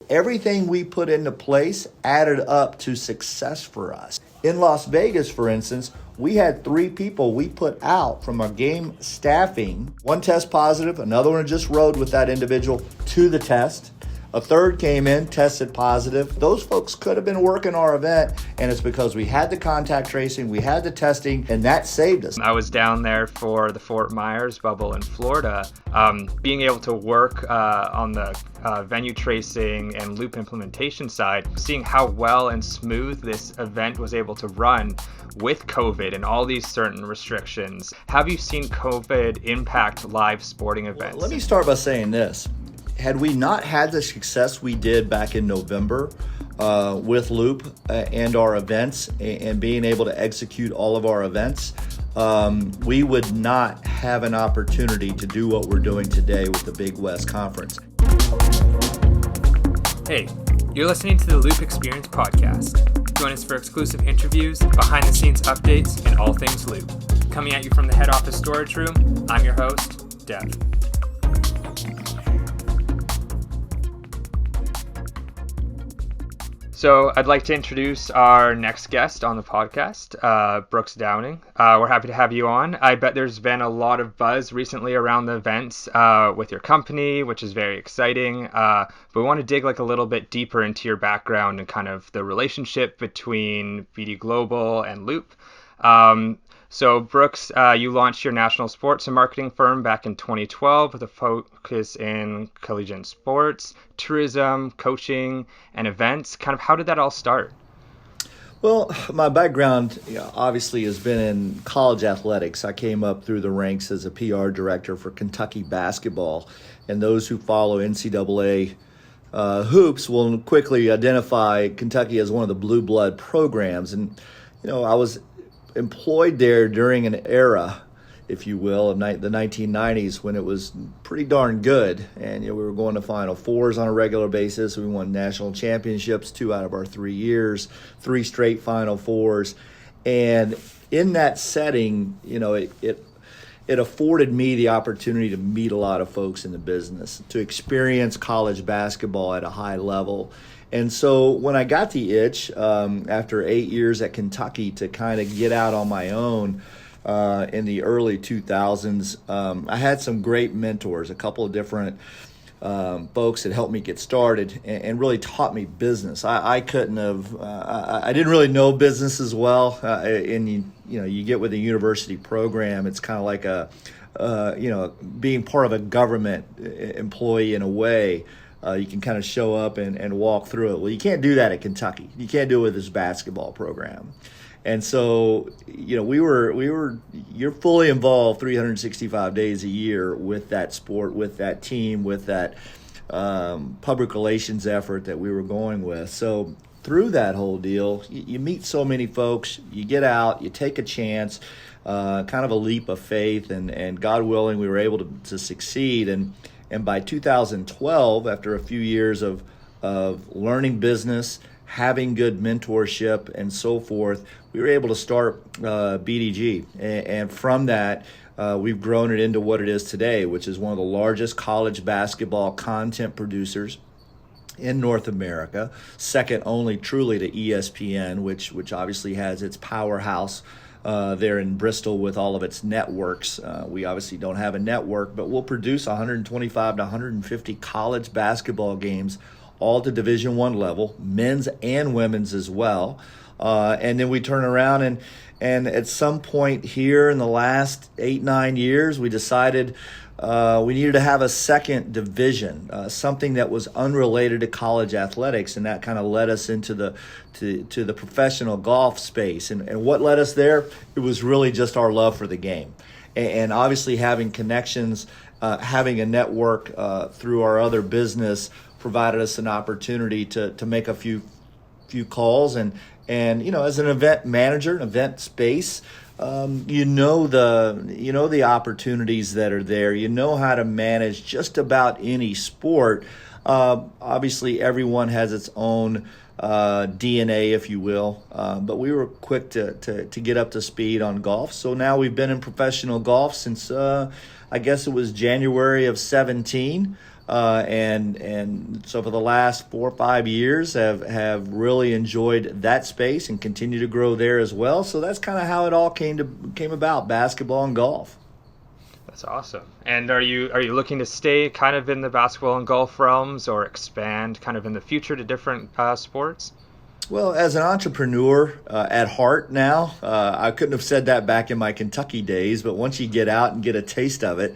everything we put into place added up to success for us. In Las Vegas, for instance, we had 3 people we put out from our game staffing. One test positive, another one just rode with that individual to the test. A third came in, tested positive. Those folks could have been working our event, and it's because we had the contact tracing, we had the testing, and that saved us. I was down there for the Fort Myers bubble in Florida. Being able to work on the venue tracing and loop implementation side, seeing how well and smooth this event was able to run with COVID and all these certain restrictions. Have you seen COVID impact live sporting events? Well, let me start by saying this. Had we not had the success we did back in November with Loop and our events and being able to execute all of our events, we would not have an opportunity to do what we're doing today with the Big West Conference. Hey, you're listening to the Loop Experience podcast. Join us for exclusive interviews, behind-the-scenes updates, and all things Loop. Coming at you from the head office storage room, I'm your host, Dev. So I'd like to introduce our next guest on the podcast, Brooks Downing. We're happy to have you on. I bet there's been a lot of buzz recently around the events with your company, which is very exciting. But we want to dig a little bit deeper into your background and kind of the relationship between BD Global and Loop. So Brooks, you launched your national sports and marketing firm back in 2012 with a focus in collegiate sports, tourism, coaching, and events. Kind of how did that all start? Well, my background obviously has been in college athletics. I came up through the ranks as a PR director for Kentucky basketball, and those who follow NCAA hoops will quickly identify Kentucky as one of the blue blood programs. And I was employed there during an era, if you will, of the 1990s when it was pretty darn good. And we were going to Final Fours on a regular basis. We won national championships 2 out of our 3 years, 3 straight Final Fours. And in that setting, it afforded me the opportunity to meet a lot of folks in the business, to experience college basketball at a high level. And so when I got the itch after 8 years at Kentucky to kind of get out on my own in the early 2000s, I had some great mentors, a couple of different folks that helped me get started and really taught me business. I couldn't have, I didn't really know business as well. And you get with a university program, it's kind of like being part of a government employee in a way. You can kind of show up and walk through it. Well, you can't do that at Kentucky. You can't do it with this basketball program. And so, you're fully involved 365 days a year with that sport, with that team, with that public relations effort that we were going with. So through that whole deal, you meet so many folks, you get out, you take a chance, kind of a leap of faith, and God willing, we were able to succeed. And by 2012, after a few years of learning business, having good mentorship, and so forth, we were able to start BDG. And from that, we've grown it into what it is today, which is one of the largest college basketball content producers in North America, second only truly to ESPN, which obviously has its powerhouse there in Bristol with all of its networks. We obviously don't have a network, but we'll produce 125 to 150 college basketball games, all to Division I level, men's and women's as well. And then we turn around and at some point here in the last 8-9 years, we decided we needed to have a second division, something that was unrelated to college athletics, and that kind of led us into the professional golf space. And what led us there? It was really just our love for the game, and obviously having connections, having a network through our other business provided us an opportunity to make a few calls, and as an event manager, an event space. The opportunities that are there. You know how to manage just about any sport. Obviously, everyone has its own DNA, if you will. But we were quick to get up to speed on golf. So now we've been in professional golf since I guess it was January of 17. and so for the last 4 or 5 years have really enjoyed that space and continue to grow there as well. So that's kind of how it all came about, basketball and golf. That's awesome. And are you looking to stay kind of in the basketball and golf realms, or expand kind of in the future to different sports? Well, as an entrepreneur at heart now, I couldn't have said that back in my Kentucky days, but once you get out and get a taste of it,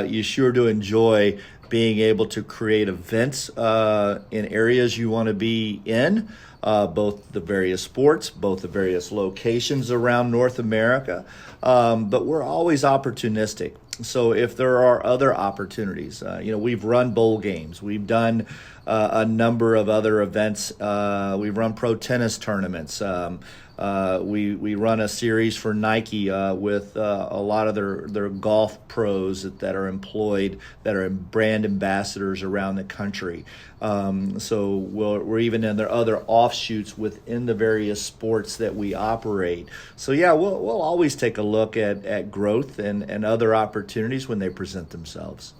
you sure do enjoy being able to create events in areas you want to be in, both the various sports, both the various locations around North America. But we're always opportunistic. So if there are other opportunities, we've run bowl games. We've done a number of other events. We've run pro tennis tournaments. We run a series for Nike with a lot of their golf pros that are employed, that are brand ambassadors around the country. So we're even in their other offshoots within the various sports that we operate. So yeah, we'll always take a look at growth and other opportunities when they present themselves.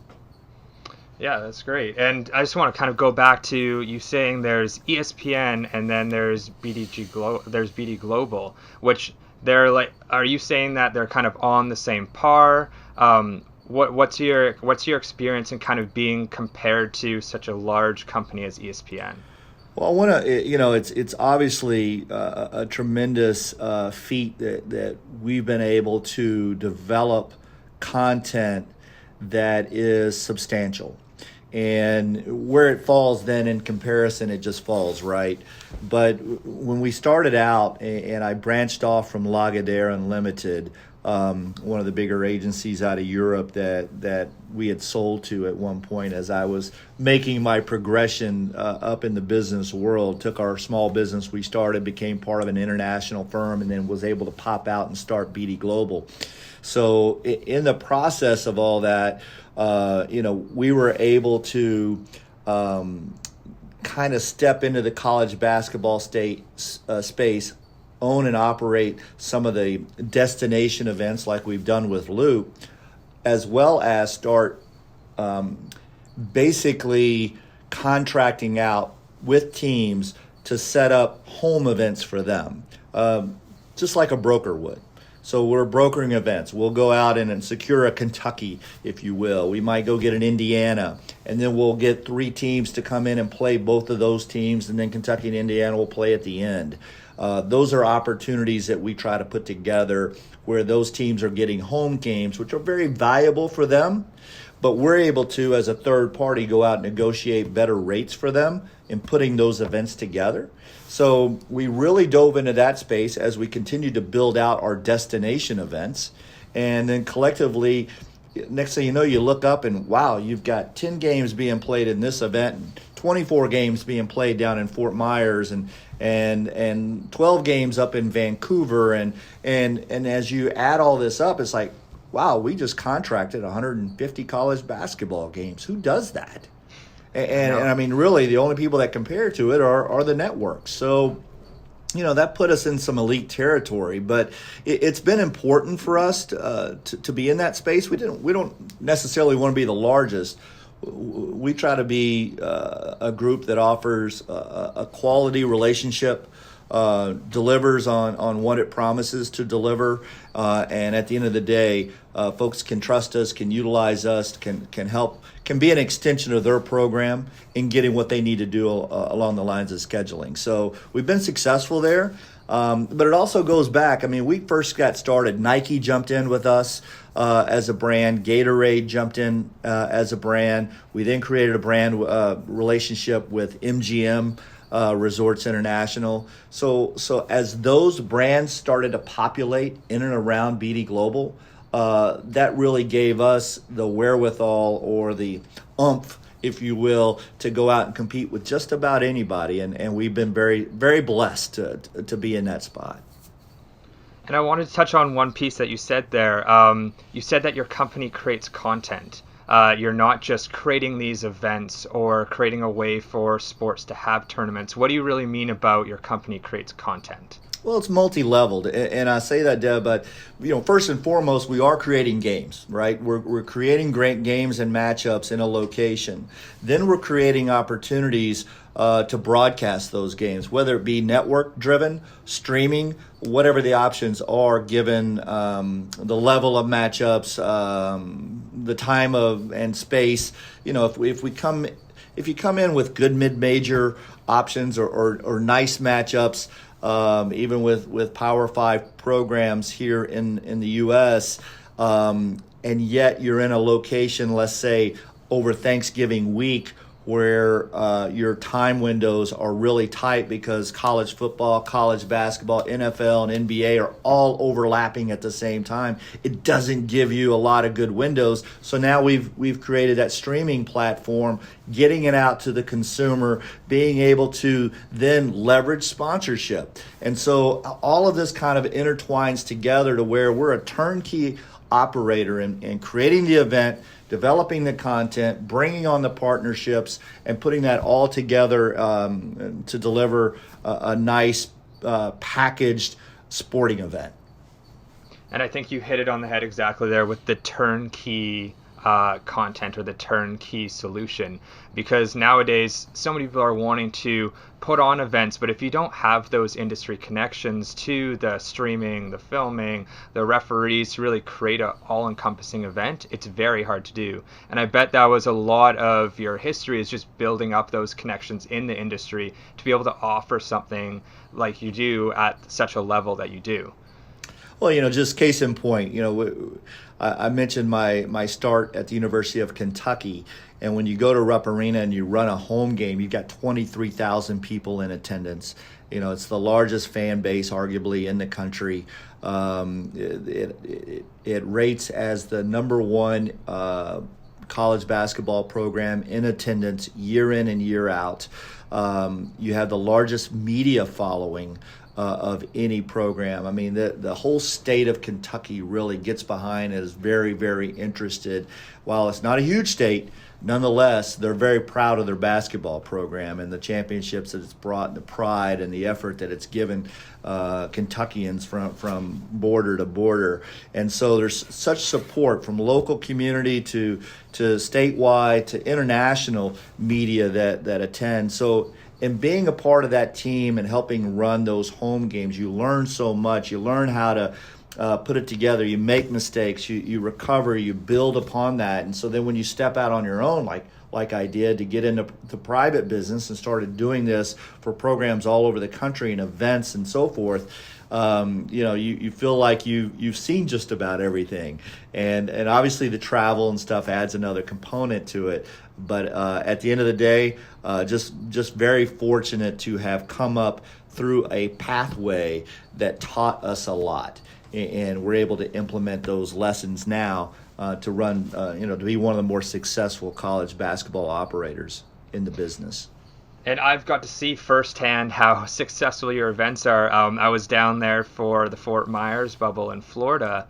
Yeah, that's great. And I just want to kind of go back to you saying there's ESPN and then there's BD Global, which they're like, are you saying that they're kind of on the same par? What's your experience in kind of being compared to such a large company as ESPN? Well, I want to, it's obviously a tremendous feat that we've been able to develop content that is substantial. And where it falls then in comparison, it just falls right. But when we started out and I branched off from Lagardère Unlimited, one of the bigger agencies out of Europe that we had sold to at one point as I was making my progression up in the business world, took our small business we started, became part of an international firm, and then was able to pop out and start BD Global. So in the process of all that, we were able to kind of step into the college basketball space, own and operate some of the destination events like we've done with Loop, as well as start basically contracting out with teams to set up home events for them, just like a broker would. So we're brokering events. We'll go out and secure a Kentucky, if you will. We might go get an Indiana, and then we'll get 3 teams to come in and play both of those teams, and then Kentucky and Indiana will play at the end. Those are opportunities that we try to put together where those teams are getting home games, which are very valuable for them, but we're able to, as a third party, go out and negotiate better rates for them in putting those events together. So we really dove into that space as we continued to build out our destination events. And then collectively, next thing you know, you look up and wow, you've got 10 games being played in this event, and 24 games being played down in Fort Myers, and 12 games up in Vancouver. And as you add all this up, it's like, wow, we just contracted 150 college basketball games. Who does that? And I mean, really, the only people that compare to it are the networks. So, that put us in some elite territory. But it's been important for us to be in that space. We don't necessarily want to be the largest. We try to be a group that offers a quality relationship, delivers on what it promises to deliver, and at the end of the day, folks can trust us, can utilize us, can help, can be an extension of their program in getting what they need to do along the lines of scheduling. So we've been successful there, but it also goes back. I mean, we first got started, Nike jumped in with us as a brand, Gatorade jumped in as a brand. We then created a brand relationship with MGM, Resorts International. So as those brands started to populate in and around BD Global, that really gave us the wherewithal or the oomph, if you will, to go out and compete with just about anybody. And we've been very, very blessed to be in that spot. And I wanted to touch on one piece that you said there. You said that your company creates content. You're not just creating these events or creating a way for sports to have tournaments. What do you really mean about your company creates content? Well, it's multi-leveled, and I say that, Deb, but first and foremost, we are creating games, right? We're creating great games and matchups in a location. Then we're creating opportunities to broadcast those games, whether it be network-driven, streaming, whatever the options are, given the level of matchups, the time of and space. If you come in with good mid-major options or nice matchups. Even with Power 5 programs here in the U.S., and yet you're in a location, let's say, over Thanksgiving week where your time windows are really tight because college football, college basketball, NFL, and NBA are all overlapping at the same time. It doesn't give you a lot of good windows. So now we've created that streaming platform, getting it out to the consumer, being able to then leverage sponsorship. And so all of this kind of intertwines together to where we're a turnkey operator in creating the event, developing the content, bringing on the partnerships, and putting that all together to deliver a nice packaged sporting event. And I think you hit it on the head exactly there with the turnkey content or the turnkey solution, because nowadays so many people are wanting to put on events, but if you don't have those industry connections to the streaming, the filming, the referees to really create an all-encompassing event, it's very hard to do. And I bet that was a lot of your history, is just building up those connections in the industry to be able to offer something like you do at such a level that you do. Well, just case in point, I mentioned my start at the University of Kentucky, and when you go to Rupp Arena and you run a home game, you've got 23,000 people in attendance. It's the largest fan base arguably in the country. It rates as the number one college basketball program in attendance year in and year out. You have the largest media following of any program. I mean, the whole state of Kentucky really gets behind and is very, very interested. While it's not a huge state, nonetheless, they're very proud of their basketball program and the championships that it's brought, and the pride and the effort that it's given Kentuckians from border to border. And so there's such support from local community to statewide to international media that attend. So in being a part of that team and helping run those home games, you learn so much. You learn how to put it together. You make mistakes. You recover. You build upon that. And so then when you step out on your own, like I did, to get into the private business and started doing this for programs all over the country and events and so forth, you feel like you've seen just about everything. And obviously the travel and stuff adds another component to it. But at the end of the day, just very fortunate to have come up through a pathway that taught us a lot. And we're able to implement those lessons now to run, to be one of the more successful college basketball operators in the business. And I've got to see firsthand how successful your events are. I was down there for the Fort Myers bubble in Florida.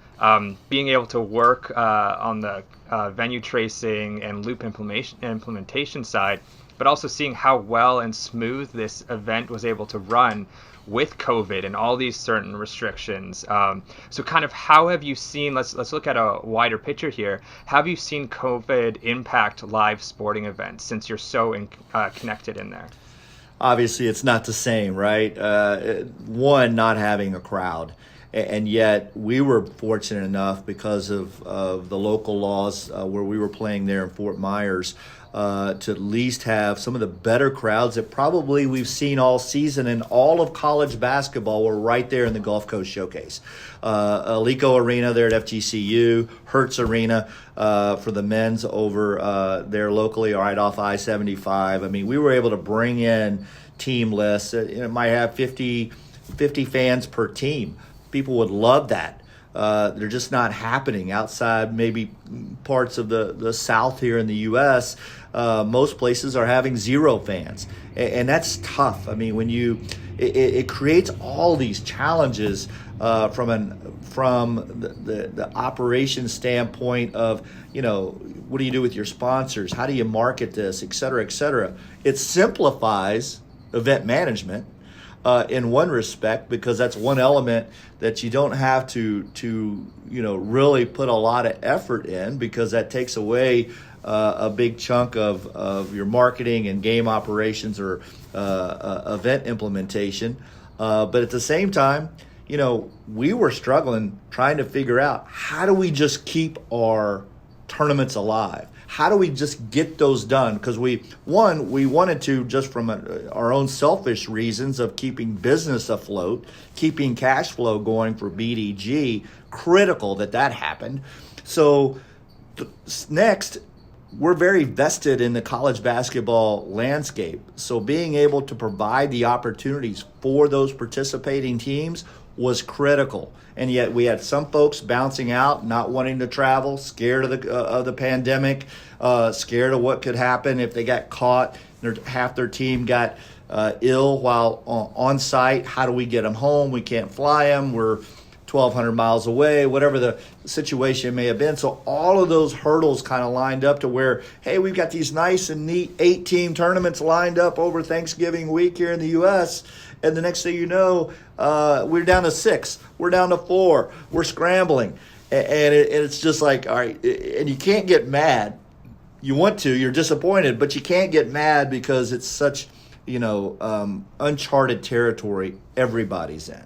Being able to work on the venue tracing and loop implementation side, but also seeing how well and smooth this event was able to run with COVID and all these certain restrictions. So kind of how have you seen, let's look at a wider picture here, how have you seen COVID impact live sporting events since you're so connected in there? Obviously, it's not the same, right? One, not having a crowd. And yet we were fortunate enough because of the local laws where we were playing there in Fort Myers to at least have some of the better crowds that probably we've seen all season, and all of college basketball were right there in the Gulf Coast Showcase. Alico Arena there at FGCU, Hertz Arena for the men's over there locally, right off I-75. I mean, we were able to bring in team lists. It might have 50 fans per team. People would love that. They're just not happening outside maybe parts of the South here in the U.S. Most places are having 0 fans, and that's tough. I mean, when it creates all these challenges from the operation standpoint of, what do you do with your sponsors? How do you market this, et cetera, et cetera? It simplifies event management. in one respect, because that's one element that you don't have to really put a lot of effort in, because that takes away a big chunk of your marketing and game operations or event implementation. But at the same time, we were struggling trying to figure out, how do we just keep our tournaments alive? How do we just get those done? Because we wanted to, just from our own selfish reasons of keeping business afloat, keeping cash flow going for BDG, critical that happened. So next, we're very vested in the college basketball landscape. So being able to provide the opportunities for those participating teams was critical. And yet we had some folks bouncing out, not wanting to travel, scared of the pandemic, scared of what could happen if they got caught. Half their team got ill while on site. How do we get them home? We can't fly them. We're 1,200 miles away, whatever the situation may have been. So all of those hurdles kind of lined up to where, hey, we've got these nice and neat 8-team tournaments lined up over Thanksgiving week here in the U.S., and the next thing you know, we're down to 6. We're down to 4. We're scrambling. And it's just like, all right, and you can't get mad. You want to, you're disappointed, but you can't get mad because it's such, uncharted territory everybody's in.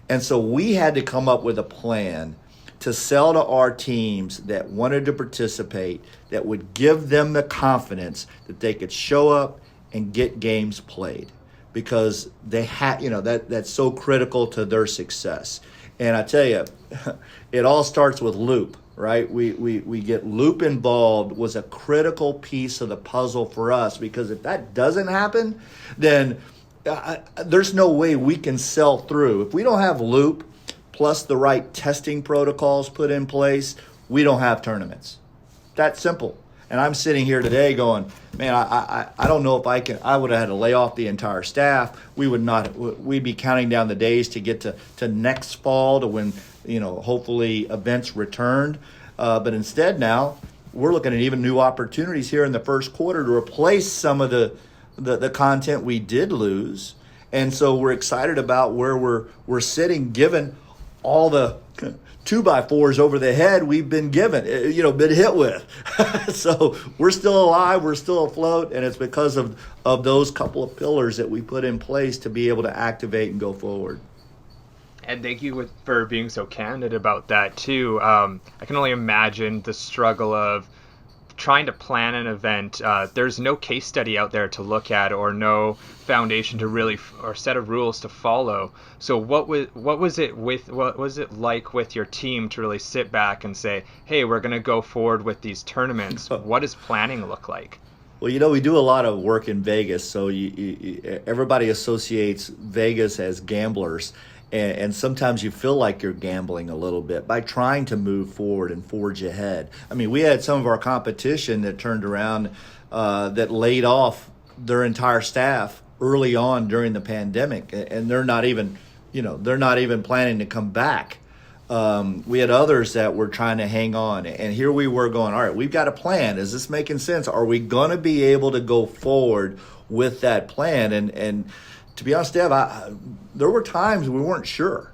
And so we had to come up with a plan to sell to our teams that wanted to participate, that would give them the confidence that they could show up and get games played, because they had, that's so critical to their success. And I tell you, it all starts with Loop, right? We get Loop involved was a critical piece of the puzzle for us, because if that doesn't happen, then there's no way we can sell through. If we don't have Loop plus the right testing protocols put in place, we don't have tournaments. That simple. And I'm sitting here today going, man, I don't know if I would have had to lay off the entire staff. We'd be counting down the days to get to next fall, to when, hopefully events returned. But instead now, we're looking at even new opportunities here in the first quarter to replace some of the content we did lose. And so we're excited about where we're sitting, given all the 2x4s over the head we've been given, been hit with. So we're still alive, we're still afloat, and it's because of those couple of pillars that we put in place to be able to activate and go forward. And thank you for being so candid about that too. I can only imagine the struggle of trying to plan an event. There's no case study out there to look at, or no foundation to really, or set of rules to follow. So what was it like with your team to really sit back and say, hey, we're going to go forward with these tournaments? What does planning look like? Well, we do a lot of work in Vegas, so everybody associates Vegas as gamblers. And sometimes you feel like you're gambling a little bit by trying to move forward and forge ahead. I mean, we had some of our competition that turned around that laid off their entire staff early on during the pandemic, and they're not even planning to come back. We had others that were trying to hang on, and here we were going, all right, we've got a plan. Is this making sense? Are we going to be able to go forward with that plan? And to be honest, Dev, there were times we weren't sure.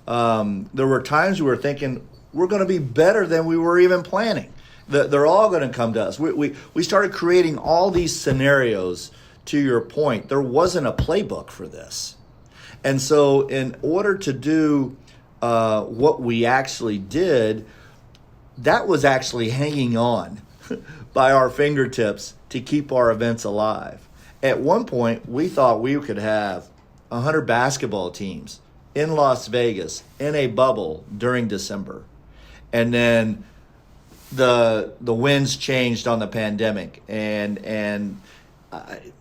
There were times we were thinking we're going to be better than we were even planning. They're all going to come to us. We started creating all these scenarios. To your point, there wasn't a playbook for this. And so in order to do what we actually did, that was actually hanging on by our fingertips to keep our events alive. At one point, we thought we could have 100 basketball teams in Las Vegas in a bubble during December. And then the winds changed on the pandemic, and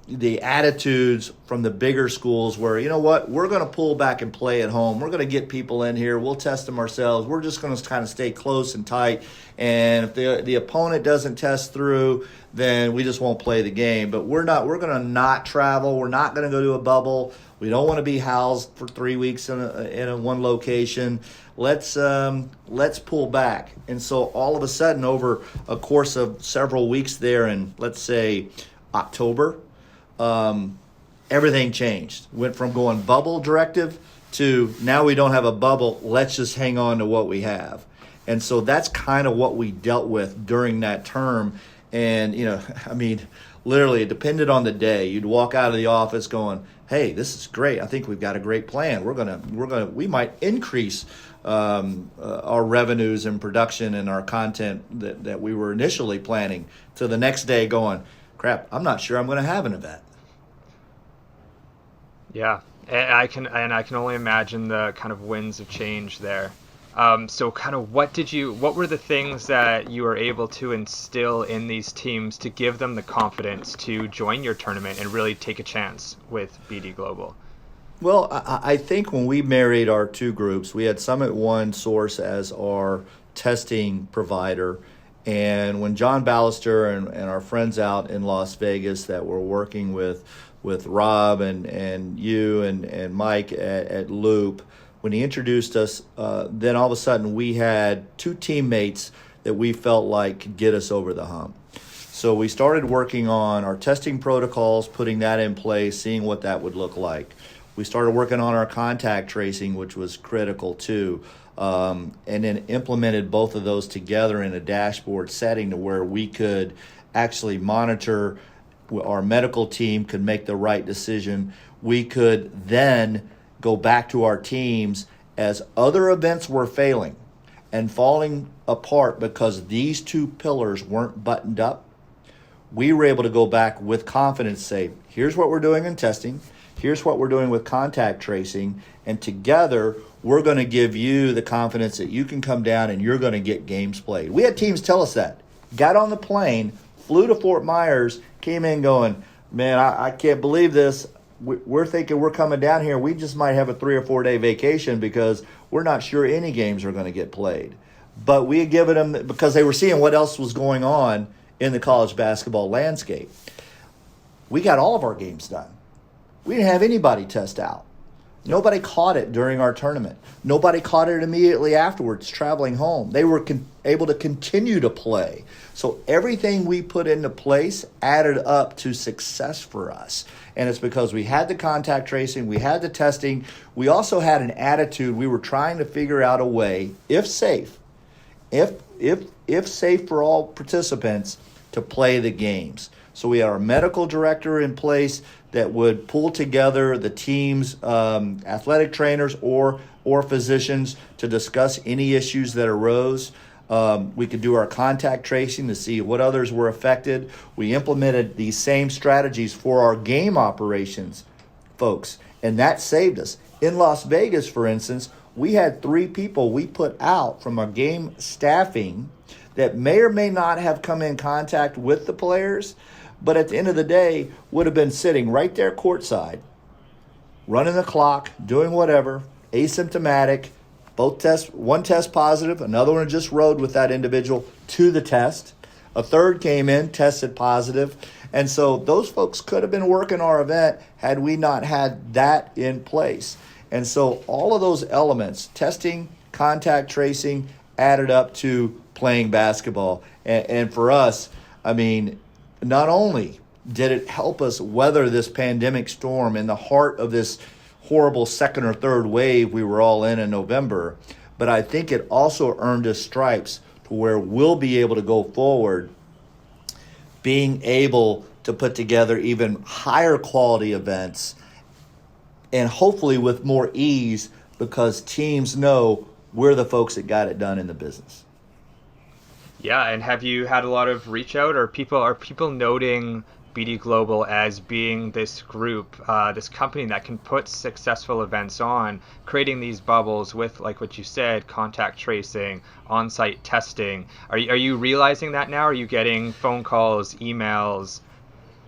the attitudes from the bigger schools were, you know what, we're going to pull back and play at home. We're going to get people in here. We'll test them ourselves. We're just going to kind of stay close and tight. And if the opponent doesn't test through, then we just won't play the game. But we're going to not travel. We're not going to go to a bubble. We don't want to be housed for 3 weeks in a one location. Let's pull back. And so all of a sudden, over a course of several weeks there in, let's say, October, everything changed. Went from going bubble directive to now we don't have a bubble, let's just hang on to what we have. And so that's kind of what we dealt with during that term. And, literally it depended on the day. You'd walk out of the office going, hey, this is great. I think we've got a great plan. We might increase our revenues and production and our content that we were initially planning, to the next day going, crap, I'm not sure I'm going to have an event. Yeah, and I can only imagine the kind of winds of change there. So kind of what were the things that you were able to instill in these teams to give them the confidence to join your tournament and really take a chance with BD Global? Well, I think when we married our two groups, we had Summit One Source as our testing provider. And when John Ballister and our friends out in Las Vegas that were working with Rob and you and Mike at Loop, when he introduced us, then all of a sudden we had two teammates that we felt like could get us over the hump. So we started working on our testing protocols, putting that in place, seeing what that would look like. We started working on our contact tracing, which was critical too, and then implemented both of those together in a dashboard setting to where we could actually monitor. Our medical team could make the right decision. We could then go back to our teams as other events were failing and falling apart because these two pillars weren't buttoned up. We were able to go back with confidence, say, here's what we're doing in testing, here's what we're doing with contact tracing, and together we're going to give you the confidence that you can come down and you're going to get games played. We had teams tell us that. Got on the plane, flew to Fort Myers, came in going, man, I can't believe this. We're thinking we're coming down here. We just might have a 3 or 4 day vacation because we're not sure any games are going to get played. But we had given them, because they were seeing what else was going on in the college basketball landscape. We got all of our games done. We didn't have anybody test out. Nobody caught it during our tournament. Nobody caught it immediately afterwards, traveling home. They were able to continue to play. So everything we put into place added up to success for us. And it's because we had the contact tracing, we had the testing. We also had an attitude. We were trying to figure out a way, if safe for all participants, to play the games. So we had our medical director in place that would pull together the team's athletic trainers or physicians to discuss any issues that arose. We could do our contact tracing to see what others were affected. We implemented these same strategies for our game operations, folks, and that saved us. In Las Vegas, for instance, we had 3 people we put out from our game staffing that may or may not have come in contact with the players, but at the end of the day would have been sitting right there courtside, running the clock, doing whatever, asymptomatic. Both tests, one test positive, another one just rode with that individual to the test. A third came in, tested positive. And so those folks could have been working our event had we not had that in place. And so all of those elements, testing, contact tracing, added up to playing basketball. And for us, not only did it help us weather this pandemic storm in the heart of this horrible second or third wave we were all in November, but I think it also earned us stripes to where we'll be able to go forward being able to put together even higher quality events, and hopefully with more ease, because teams know we're the folks that got it done in the business. Yeah, and have you had a lot of reach out, or are people noting BD Global as being this group, this company that can put successful events on, creating these bubbles with, like what you said, contact tracing, on-site testing? Are you realizing that now? Are you getting phone calls, emails?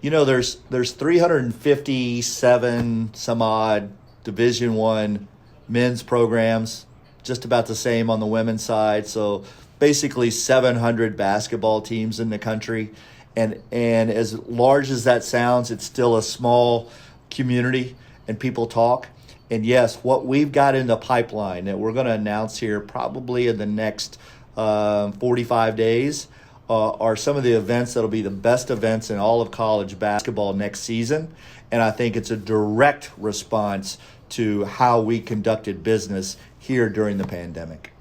There's 357 some odd Division I men's programs, just about the same on the women's side. So basically 700 basketball teams in the country. And as large as that sounds, it's still a small community and people talk. And yes, what we've got in the pipeline that we're going to announce here probably in the next 45 days are some of the events that'll be the best events in all of college basketball next season. And I think it's a direct response to how we conducted business here during the pandemic.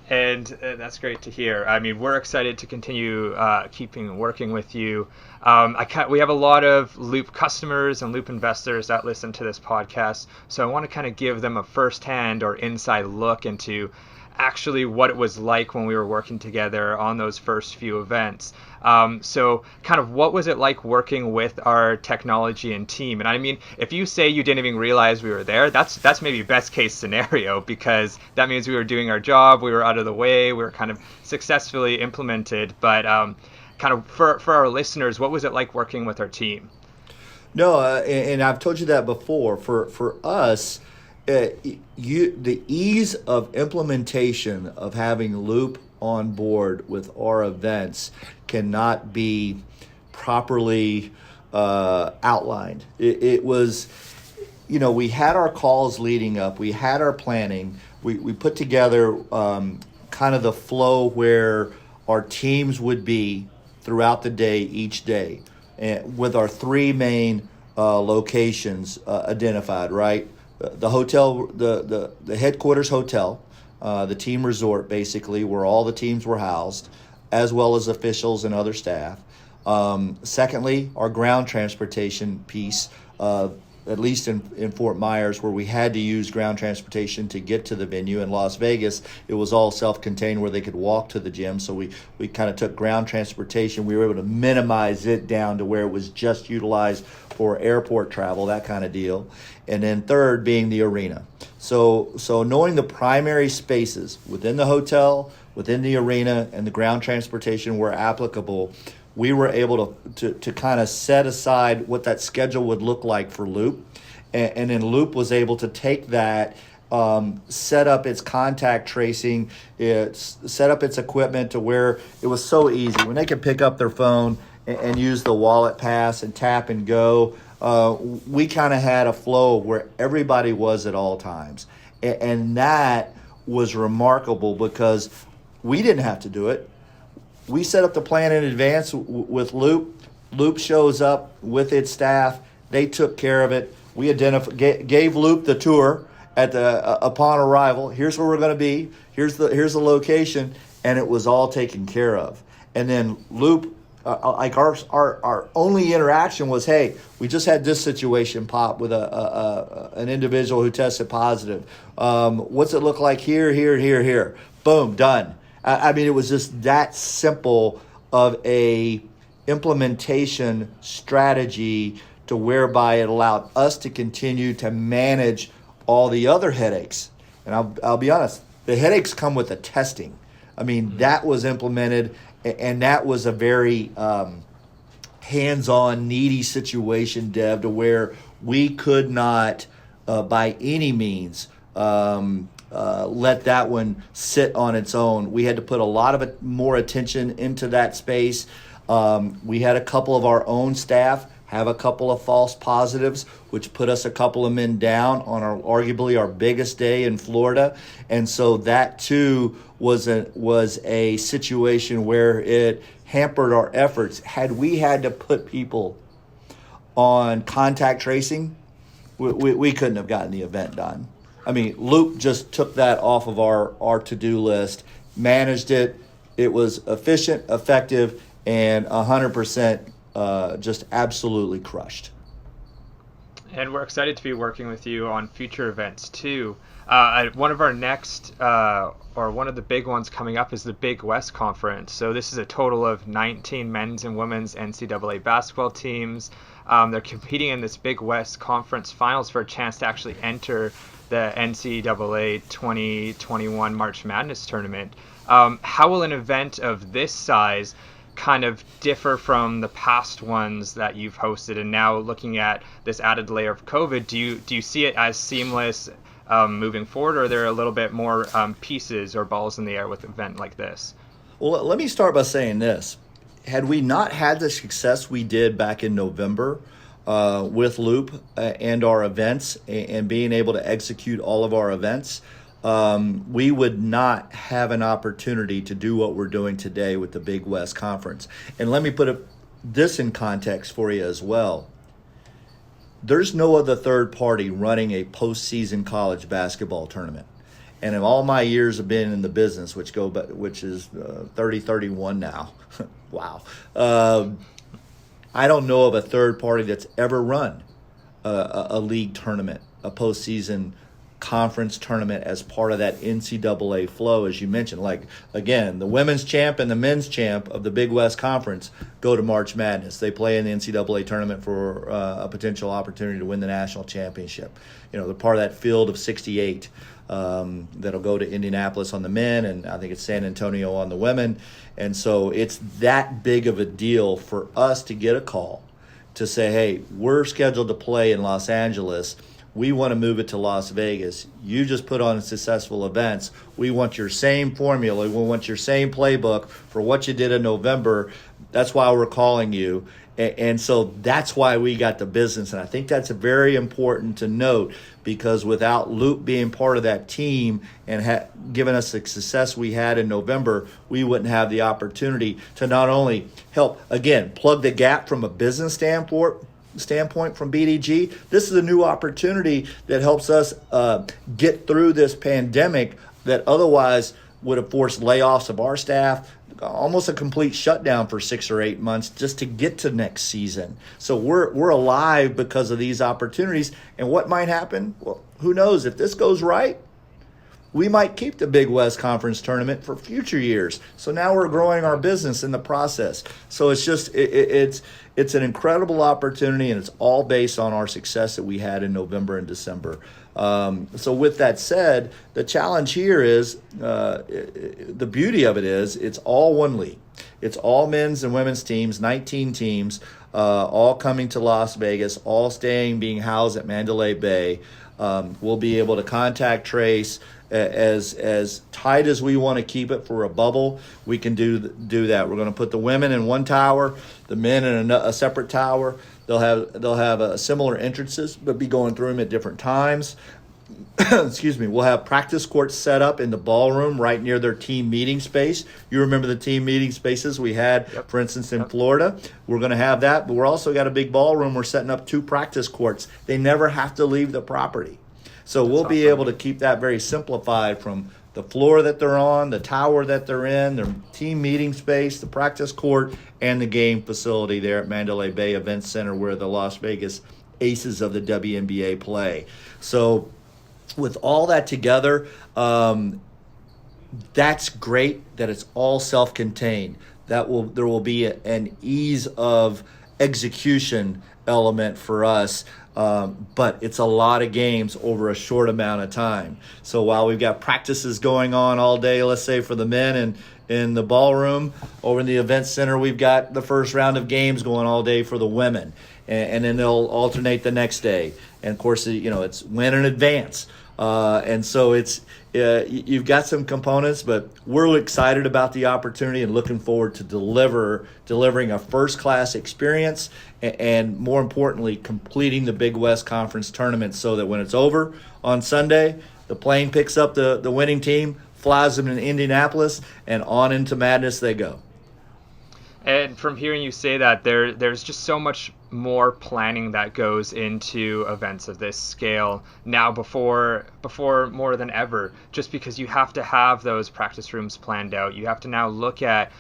And that's great to hear. I mean, we're excited to continue keeping working with you. We have a lot of Loop customers and Loop investors that listen to this podcast, so I want to kind of give them a firsthand or inside look into actually what it was like when we were working together on those first few events. So kind of what was it like working with our technology and team? And I mean, if you say you didn't even realize we were there, that's maybe best case scenario, because that means we were doing our job, we were out of the way, we were kind of successfully implemented. But kind of for our listeners, what was it like working with our team? No, and I've told you that before. For us, the ease of implementation of having Loop on board with our events cannot be properly outlined. It was, we had our calls leading up, we had our planning, we put together kind of the flow where our teams would be throughout the day, each day, and with our three main locations identified, right? The hotel, the headquarters hotel, the team resort, basically, where all the teams were housed, as well as officials and other staff. Secondly, our ground transportation piece, at least in Fort Myers, where we had to use ground transportation to get to the venue. In Las Vegas, it was all self-contained where they could walk to the gym. So we kind of took ground transportation. We were able to minimize it down to where it was just utilized for airport travel, that kind of deal. And then third being the arena. So knowing the primary spaces within the hotel, within the arena, and the ground transportation were applicable, we were able to kind of set aside what that schedule would look like for Loop. And then Loop was able to take that, set up its contact tracing, set up its equipment to where it was so easy. When they could pick up their phone and use the wallet pass and tap and go, we kind of had a flow where everybody was at all times. And that was remarkable because we didn't have to do it. We set up the plan in advance with Loop. Loop shows up with its staff. They took care of it. We gave Loop the tour at upon arrival. Here's where we're going to be. Here's the location, and it was all taken care of. And then Loop, like our only interaction was, hey, we just had this situation pop with an individual who tested positive. What's it look like here, here, here, here? Boom, done. I mean, it was just that simple of a implementation strategy to whereby it allowed us to continue to manage all the other headaches. And I'll be honest, the headaches come with the testing. I mean, that was implemented, and that was a very hands-on, needy situation, Deb, to where we could not, by any means, let that one sit on its own. We had to put a lot of more attention into that space. We had a couple of our own staff have a couple of false positives, which put us a couple of men down on arguably our biggest day in Florida. And so that too was a situation where it hampered our efforts. Had we had to put people on contact tracing, we couldn't have gotten the event done. I mean, Loop just took that off of our to-do list, managed it. It was efficient, effective, and 100% just absolutely crushed. And we're excited to be working with you on future events too. One of our next, or one of the big ones coming up, is the Big West Conference. So this is a total of 19 men's and women's NCAA basketball teams. They're competing in this Big West Conference finals for a chance to actually enter the NCAA 2021 March Madness tournament. How will an event of this size kind of differ from the past ones that you've hosted? And now looking at this added layer of COVID, do you see it as seamless moving forward, or are there a little bit more pieces or balls in the air with an event like this? Well, let me start by saying this. Had we not had the success we did back in November with Loop and our events and being able to execute all of our events, we would not have an opportunity to do what we're doing today with the Big West Conference. And let me put this in context for you as well. there's no other third party running a postseason college basketball tournament. And in all my years of being in the business, which is 31 now, wow, I don't know of a third party that's ever run a league tournament, a postseason conference tournament as part of that NCAA flow, as you mentioned. Like, again, the women's champ and the men's champ of the Big West Conference go to March Madness. They play in the NCAA tournament for a potential opportunity to win the national championship. They're part of that field of 68 that'll go to Indianapolis on the men, and I think it's San Antonio on the women. And so it's that big of a deal for us to get a call to say, hey, we're scheduled to play in Los Angeles. We want to move it to Las Vegas. You just put on successful events. We want your same formula. We want your same playbook for what you did in November. That's why we're calling you. And so that's why we got the business. And I think that's very important to note, because without Loop being part of that team and giving us the success we had in November, we wouldn't have the opportunity to not only help, again, plug the gap from a business standpoint from BDG. This is a new opportunity that helps us get through this pandemic that otherwise would have forced layoffs of our staff, almost a complete shutdown for 6 or 8 months just to get to next season. So we're alive because of these opportunities. And what might happen? Well, who knows? If this goes right, we might keep the Big West Conference tournament for future years. So now we're growing our business in the process. So it's just it's an incredible opportunity, and it's all based on our success that we had in November and December. So with that said, the challenge here is, the beauty of it is, it's all one league. It's all men's and women's teams, 19 teams, all coming to Las Vegas, all being housed at Mandalay Bay. We'll be able to contact trace as tight as we want to keep it for a bubble. We can do that. We're going to put the women in one tower, the men in a separate tower. They'll have similar entrances, but be going through them at different times. Excuse me. We'll have practice courts set up in the ballroom right near their team meeting space. You remember the team meeting spaces we had, for instance, in Florida? We're going to have that, but we're also got a big ballroom. We're setting up 2 practice courts. They never have to leave the property. So we'll be able to keep that very simplified, from the floor that they're on, the tower that they're in, their team meeting space, the practice court, and the game facility there at Mandalay Bay Event Center, where the Las Vegas Aces of the WNBA play. So with all that together, that's great that it's all self-contained. There will be an ease of execution element for us. But it's a lot of games over a short amount of time. So while we've got practices going on all day, let's say for the men and in the ballroom, over in the event center, we've got the first round of games going all day for the women, and then they'll alternate the next day. And of course, it's win in advance. And so you've got some components, but we're excited about the opportunity and looking forward to delivering a first-class experience, and more importantly, completing the Big West Conference tournament, so that when it's over on Sunday, the plane picks up the winning team, flies them in Indianapolis, and on into madness they go. And from hearing you say that, there's just so much more planning that goes into events of this scale now, before more than ever, just because you have to have those practice rooms planned out. You have to now look at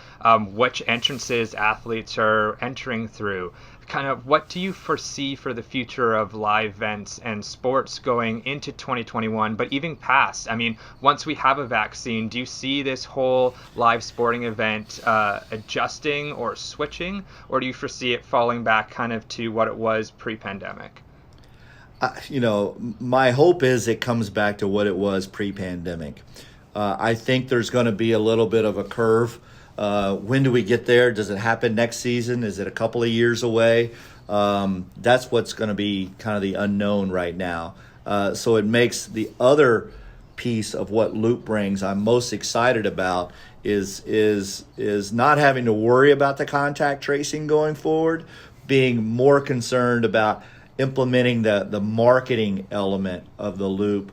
which entrances athletes are entering through. Kind of, what do you foresee for the future of live events and sports going into 2021, but even past? I mean, once we have a vaccine, do you see this whole live sporting event adjusting or switching, or do you foresee it falling back kind of to what it was pre-pandemic? My hope is it comes back to what it was pre-pandemic. I think there's going to be a little bit of a curve. When do we get there? Does it happen next season? Is it a couple of years away? That's what's going to be kind of the unknown right now. So it makes the other piece of what Loop brings I'm most excited about is not having to worry about the contact tracing going forward, being more concerned about implementing the marketing element of the Loop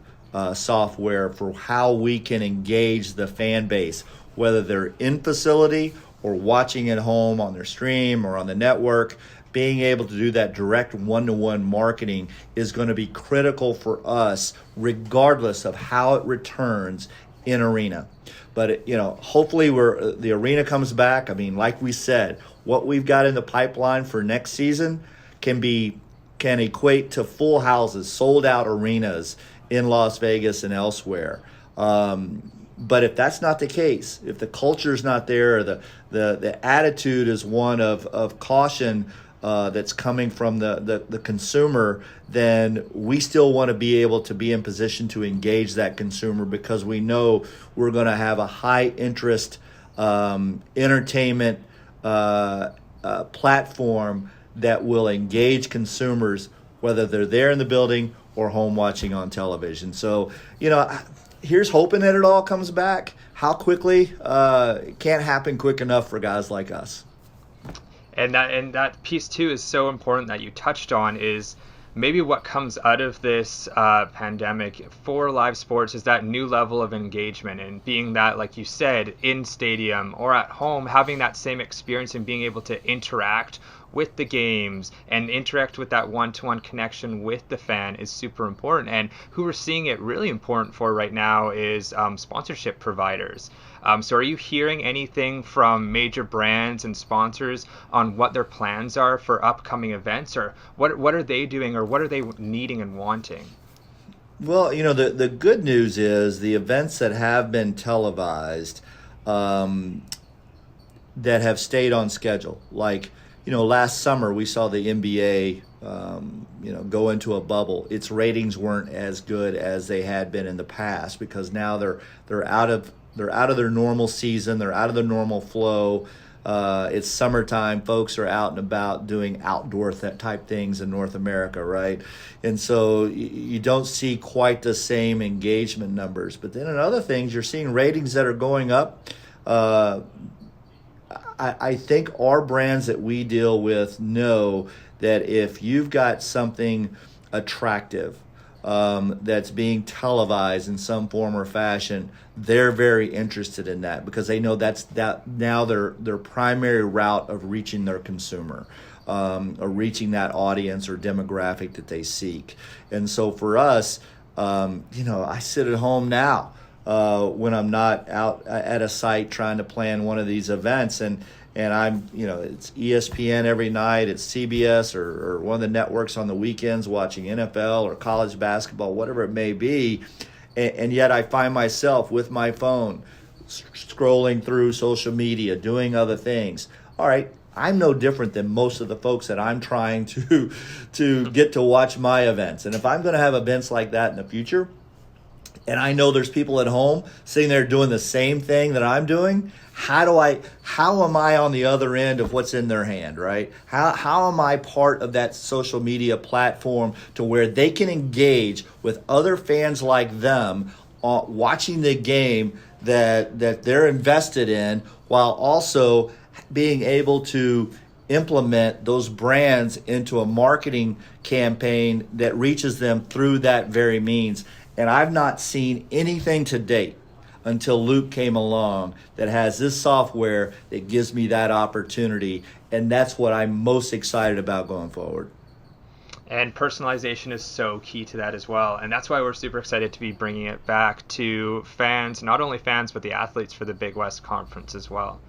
software for how we can engage the fan base, whether they're in facility or watching at home on their stream or on the network. being able to do that direct one-to-one marketing is going to be critical for us, regardless of how it returns in arena. But hopefully the arena comes back. I mean, like we said, what we've got in the pipeline for next season can equate to full houses, sold out arenas in Las Vegas and elsewhere. But if that's not the case, if the culture is not there, or the attitude is one of caution that's coming from the consumer, then we still want to be able to be in position to engage that consumer, because we know we're going to have a high interest entertainment platform that will engage consumers, whether they're there in the building or home watching on television. So, here's hoping that it all comes back. How quickly? It can't happen quick enough for guys like us. And that piece too is so important that you touched on, is maybe what comes out of this pandemic for live sports is that new level of engagement, and being that, like you said, in stadium or at home, having that same experience and being able to interact with the games and interact with that one-to-one connection with the fan is super important. And who we're seeing it really important for right now is sponsorship providers. So are you hearing anything from major brands and sponsors on what their plans are for upcoming events, or what are they doing, or what are they needing and wanting? Well, the good news is the events that have been televised that have stayed on schedule, like last summer we saw the NBA go into a bubble. Its ratings weren't as good as they had been in the past, because now they're out of their normal season, they're out of the normal flow. It's summertime, folks are out and about doing outdoor type things in North America, right? And so you don't see quite the same engagement numbers. But then in other things, you're seeing ratings that are going up. I think our brands that we deal with know that if you've got something attractive that's being televised in some form or fashion, they're very interested in that, because they know that's now their primary route of reaching their consumer, or reaching that audience or demographic that they seek. And so for us, I sit at home now when I'm not out at a site trying to plan one of these events, and I'm, it's ESPN every night, it's CBS or one of the networks on the weekends watching NFL or college basketball, whatever it may be, and yet I find myself with my phone scrolling through social media, doing other things. All right, I'm no different than most of the folks that I'm trying to get to watch my events. And if I'm going to have events like that in the future, and I know there's people at home sitting there doing the same thing that I'm doing, how am I on the other end of what's in their hand, right? How am I part of that social media platform to where they can engage with other fans like them watching the game that they're invested in, while also being able to implement those brands into a marketing campaign that reaches them through that very means. And I've not seen anything to date until Luke came along that has this software that gives me that opportunity. And that's what I'm most excited about going forward. And personalization is so key to that as well. And that's why we're super excited to be bringing it back to fans, not only fans, but the athletes for the Big West Conference as well.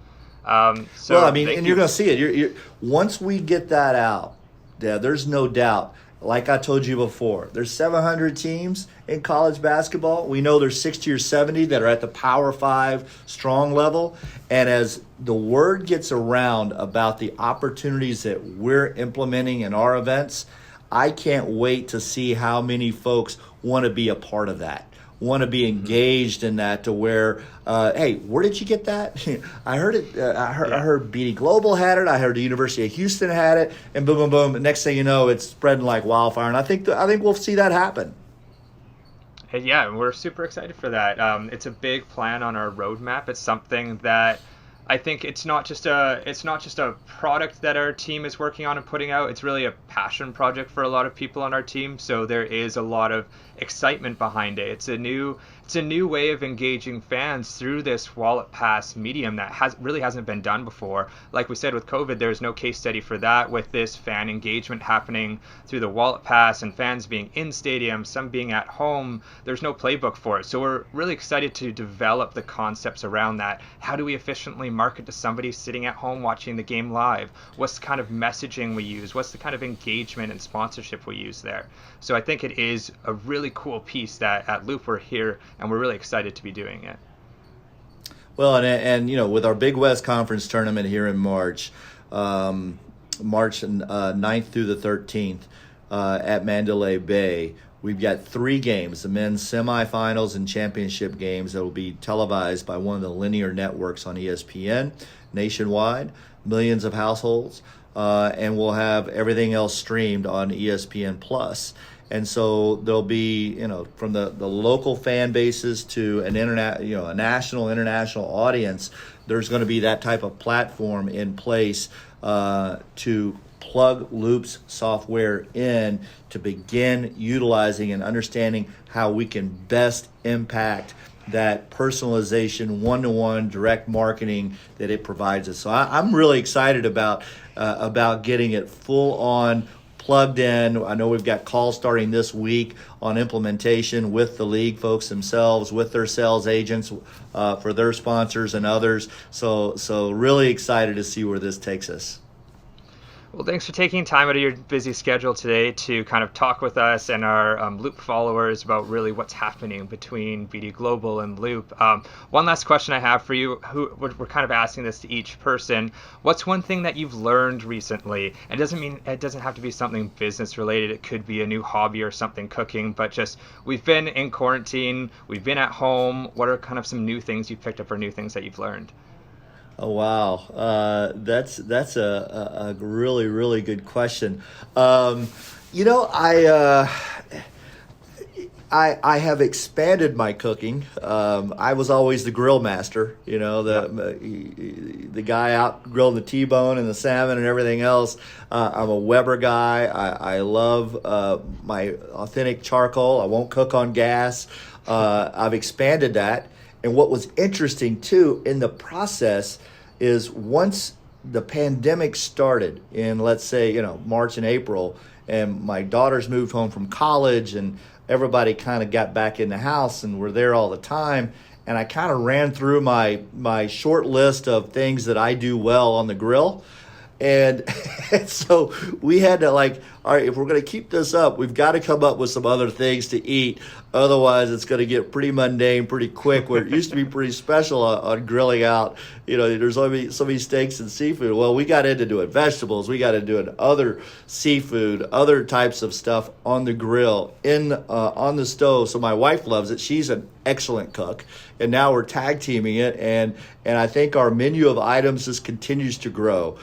And you're going to see it. You're once we get that out, there's no doubt. Like I told you before, there's 700 teams in college basketball. We know there's 60 or 70 that are at the Power 5 strong level. And as the word gets around about the opportunities that we're implementing in our events, I can't wait to see how many folks want to be a part of that, want to be engaged in that, to where, hey, where did you get that? I heard it. I heard BD Global had it. I heard the University of Houston had it, and boom, boom, boom. The next thing you know, it's spreading like wildfire. And I think we'll see that happen. Yeah, we're super excited for that. It's a big plan on our roadmap. It's something that I think it's not just a product that our team is working on and putting out. It's really a passion project for a lot of people on our team. So there is a lot of excitement behind it. It's a new it's a new way of engaging fans through this wallet pass medium that hasn't been done before. Like we said, with COVID, there's no case study for that. With this fan engagement happening through the wallet pass and fans being in stadiums, some being at home, there's no playbook for it. So we're really excited to develop the concepts around that. How do we efficiently market to somebody sitting at home watching the game live? What's the kind of messaging we use? What's the kind of engagement and sponsorship we use there? So I think it is a really cool piece that at Loop we're here and we're really excited to be doing it. Well, and you know, with our Big West Conference tournament here in March 9th through the 13th at Mandalay Bay, we've got 3 games, the men's semifinals and championship games that will be televised by one of the linear networks on ESPN nationwide, millions of households, and we'll have everything else streamed on ESPN Plus. And so there'll be, you know, from the local fan bases to a national, international audience, there's going to be that type of platform in place to plug Loop's software in to begin utilizing and understanding how we can best impact that personalization, one-to-one direct marketing that it provides us. So I'm really excited about getting it full on plugged in. I know we've got calls starting this week on implementation with the league folks themselves, with their sales agents, for their sponsors and others. So really excited to see where this takes us. Well, thanks for taking time out of your busy schedule today to kind of talk with us and our Loop followers about really what's happening between BD Global and Loop. One last question I have for you. We're kind of asking this to each person. What's one thing that you've learned recently? And it doesn't have to be something business related. It could be a new hobby or something cooking, but just we've been in quarantine, we've been at home. What are kind of some new things you've picked up or new things that you've learned? Oh, wow. That's a really, really good question. You know, I have expanded my cooking. I was always the grill master, you know, the guy out grilling the T-bone and the salmon and everything else. I'm a Weber guy. I love my authentic charcoal. I won't cook on gas. I've expanded that. And what was interesting, too, in the process is once the pandemic started in, let's say, you know, March and April, and my daughters moved home from college and everybody kind of got back in the house and were there all the time. And I kind of ran through my short list of things that I do well on the grill. And so we had to, like, all right, if we're going to keep this up, we've got to come up with some other things to eat. Otherwise, it's going to get pretty mundane pretty quick, where it used to be pretty special on grilling out. You know, there's only so many steaks and seafood. Well, we got into doing vegetables. We got into doing other seafood, other types of stuff on the grill, on the stove. So my wife loves it. She's an excellent cook. And now we're tag teaming it. And I think our menu of items just continues to grow.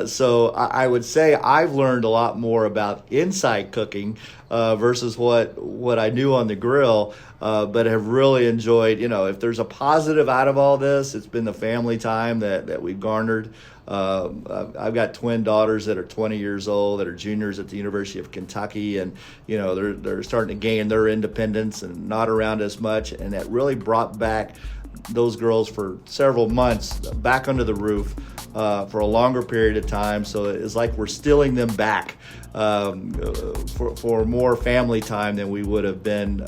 So I would say I've learned a lot more about inside cooking versus what I knew on the grill, but have really enjoyed, you know, if there's a positive out of all this, it's been the family time that we've garnered. I've got twin daughters that are 20 years old that are juniors at the University of Kentucky, and you know they're starting to gain their independence and not around as much, and that really brought back those girls for several months back under the roof for a longer period of time. So it's like we're stealing them back for more family time than we would have been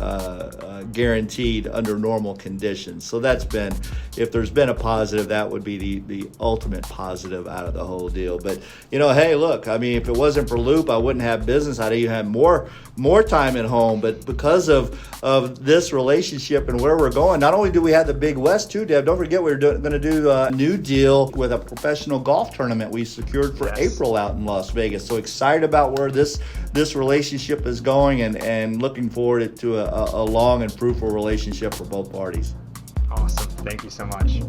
guaranteed under normal conditions. So that's been, if there's been a positive, that would be the ultimate positive out of the whole deal. But you know, hey, look, I mean, if it wasn't for Loop, I wouldn't have business. I'd even have more time at home. But because of this relationship and where we're going, not only do we have the Big West too, Deb, don't forget we're going to do a new deal with a professional golf tournament we secured for April out in Las Vegas. So excited about where this relationship is going, and looking forward to a long and fruitful relationship for both parties. Awesome. Thank you so much.